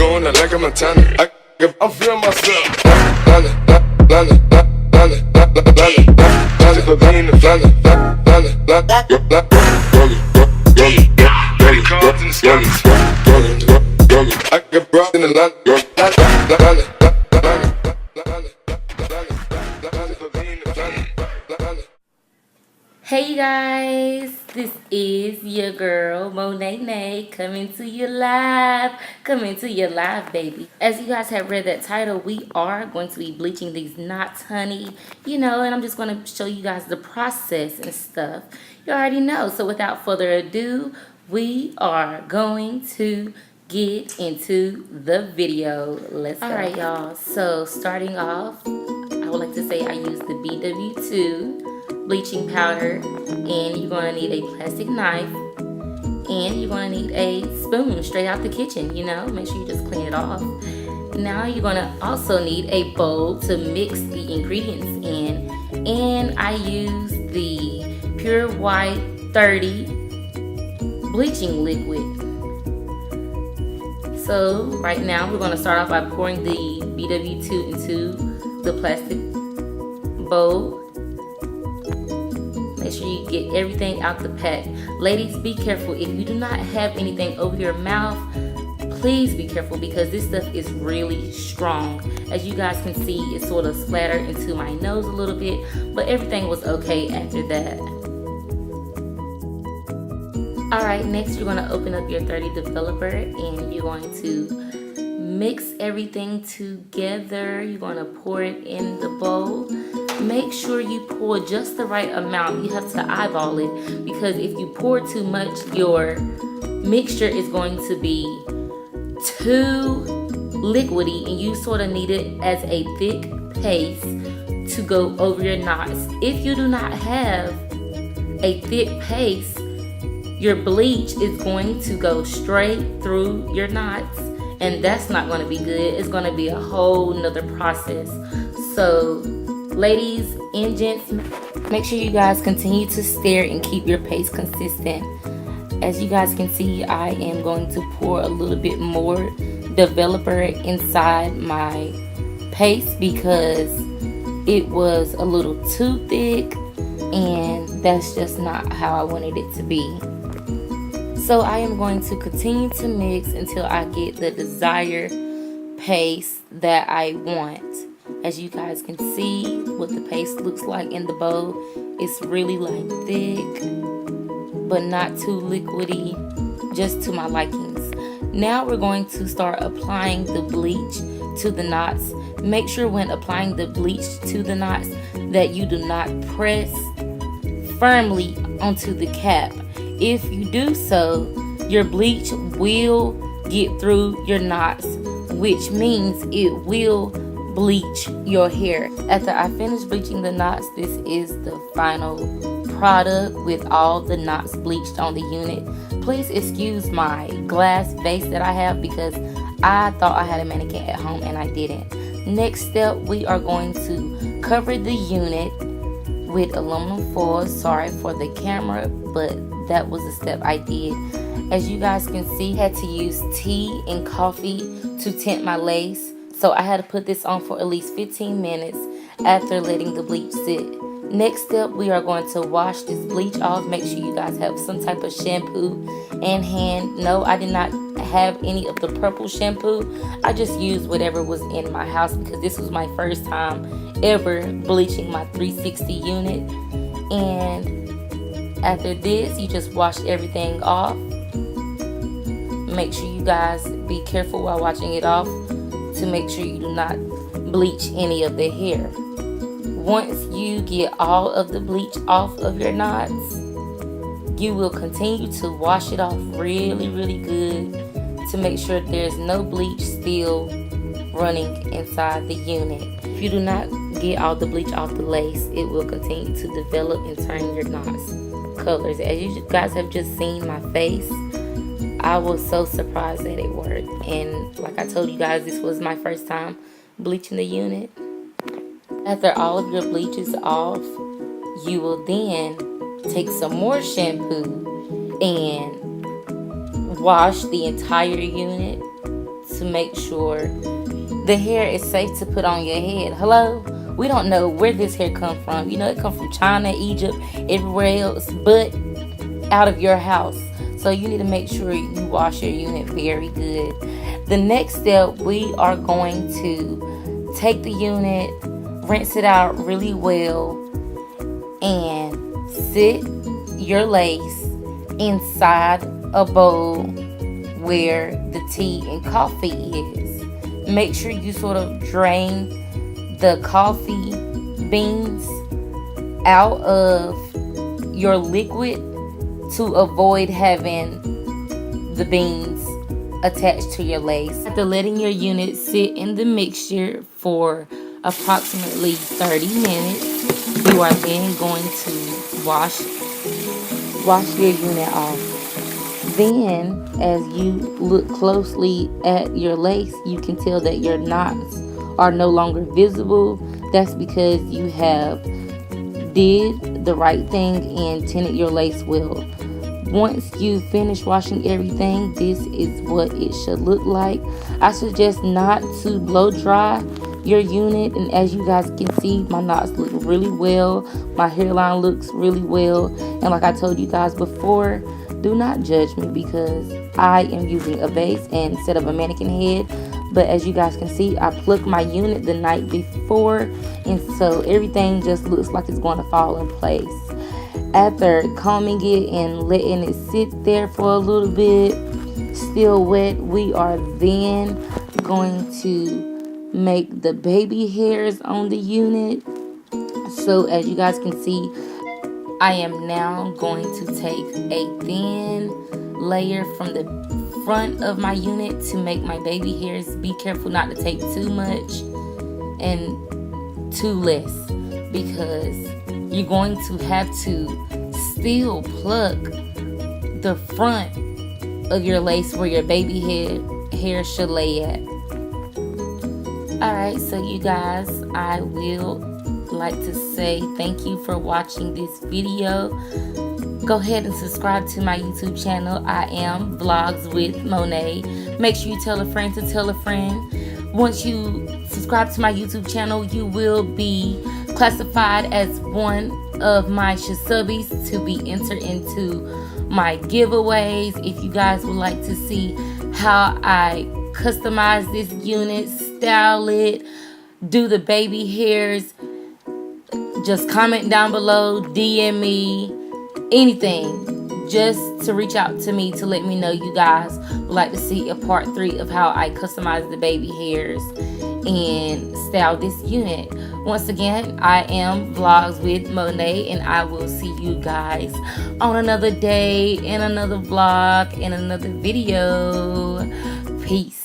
going out like I'm Montana. I'm feeling myself. I get brought in the line. Hey you guys, this is your girl Monet coming to you live, baby. As you guys have read that title, we are going to be bleaching these knots, honey, and I'm just going to show you guys the process and stuff. You already know. So without further ado, we are going to get into the video. Let's go. Alright y'all, so starting off, I would like to say I use the BW2 bleaching powder, and you're going to need a plastic knife, and you're going to need a spoon straight out the kitchen, make sure you just clean it off. Now you're going to also need a bowl to mix the ingredients in, and I use the Pure White 30 bleaching liquid. So right now we're going to start off by pouring the BW2 into the plastic bowl. Make sure you get everything out the pack. Ladies, be careful. If you do not have anything over your mouth, please be careful because this stuff is really strong. As you guys can see, it sort of splattered into my nose a little bit, but everything was okay after that. Alright, next you're going to open up your 30 developer and you're going to mix everything together. You're going to pour it in the bowl. Make sure you pour just the right amount. You have to eyeball it because if you pour too much, your mixture is going to be too liquidy and you sort of need it as a thick paste to go over your knots. If you do not have a thick paste, your bleach is going to go straight through your knots, and that's not going to be good. It's going to be a whole nother process. So ladies and gents, make sure you guys continue to stir and keep your paste consistent. As you guys can see, I am going to pour a little bit more developer inside my paste because it was a little too thick and that's just not how I wanted it to be. So I am going to continue to mix until I get the desired paste that I want. As you guys can see what the paste looks like in the bowl, it's really like thick but not too liquidy, just to my likings. Now we're going to start applying the bleach to the knots. Make sure when applying the bleach to the knots that you do not press firmly onto the cap. If you do so, your bleach will get through your knots, which means it will bleach your hair. After I finish bleaching the knots, this is the final product with all the knots bleached on the unit. Please excuse my glass vase that I have because I thought I had a mannequin at home and I didn't. Next step, we are going to cover the unit with aluminum foil. Sorry for the camera, but that was the step I did. As you guys can see, I had to use tea and coffee to tint my lace. So I had to put this on for at least 15 minutes after letting the bleach sit. Next step, we are going to wash this bleach off. Make sure you guys have some type of shampoo and hand. No, I did not have any of the purple shampoo. I just used whatever was in my house because this was my first time ever bleaching my 360 unit. And after this, you just wash everything off. Make sure you guys be careful while washing it off to make sure you do not bleach any of the hair. Once you get all of the bleach off of your knots, you will continue to wash it off really, really good to make sure there's no bleach still running inside the unit. If you do not get all the bleach off the lace, it will continue to develop and turn your knots colors. As you guys have just seen my face, I was so surprised that it worked. And like I told you guys, this was my first time bleaching the unit. After all of your bleach is off, you will then take some more shampoo and wash the entire unit to make sure the hair is safe to put on your head. Hello? We don't know where this hair come from. You know, it come from China, Egypt, everywhere else, but out of your house. So you need to make sure you wash your unit very good. The next step, we are going to take the unit, rinse it out really well, and sit your lace inside a bowl where the tea and coffee is. Make sure you sort of drain the coffee beans out of your liquid to avoid having the beans attached to your lace. After letting your unit sit in the mixture for approximately 30 minutes, you are then going to wash your unit off. Then, as you look closely at your lace, you can tell that your knots are no longer visible. That's because you have did the right thing and tinted your lace well. Once you finish washing everything, this is what it should look like. I suggest not to blow dry your unit, and as you guys can see, my knots look really well, my hairline looks really well, and like I told you guys before, do not judge me because I am using a base instead of a mannequin head. But as you guys can see, I plucked my unit the night before, and so everything just looks like it's going to fall in place. After combing it and letting it sit there for a little bit, still wet, we are then going to make the baby hairs on the unit. So as you guys can see, I am now going to take a thin layer from the front of my unit to make my baby hairs. Be careful not to take too much and too less, because you're going to have to still pluck the front of your lace where your baby hair should lay at. Alright, so you guys, I will like to say thank you for watching this video. Go ahead and subscribe to my YouTube channel. I am Vlogs with Monet. Make sure you tell a friend to tell a friend. Once you subscribe to my YouTube channel, you will be classified as one of my Shasubbies to be entered into my giveaways. If you guys would like to see how I customize this unit, style it, do the baby hairs, just comment down below, DM me, anything, just to reach out to me to let me know you guys would like to see a part 3 of how I customize the baby hairs and style this unit. Once again, I am Vlogs with Monet, and I will see you guys on another day, in another vlog, in another video. Peace.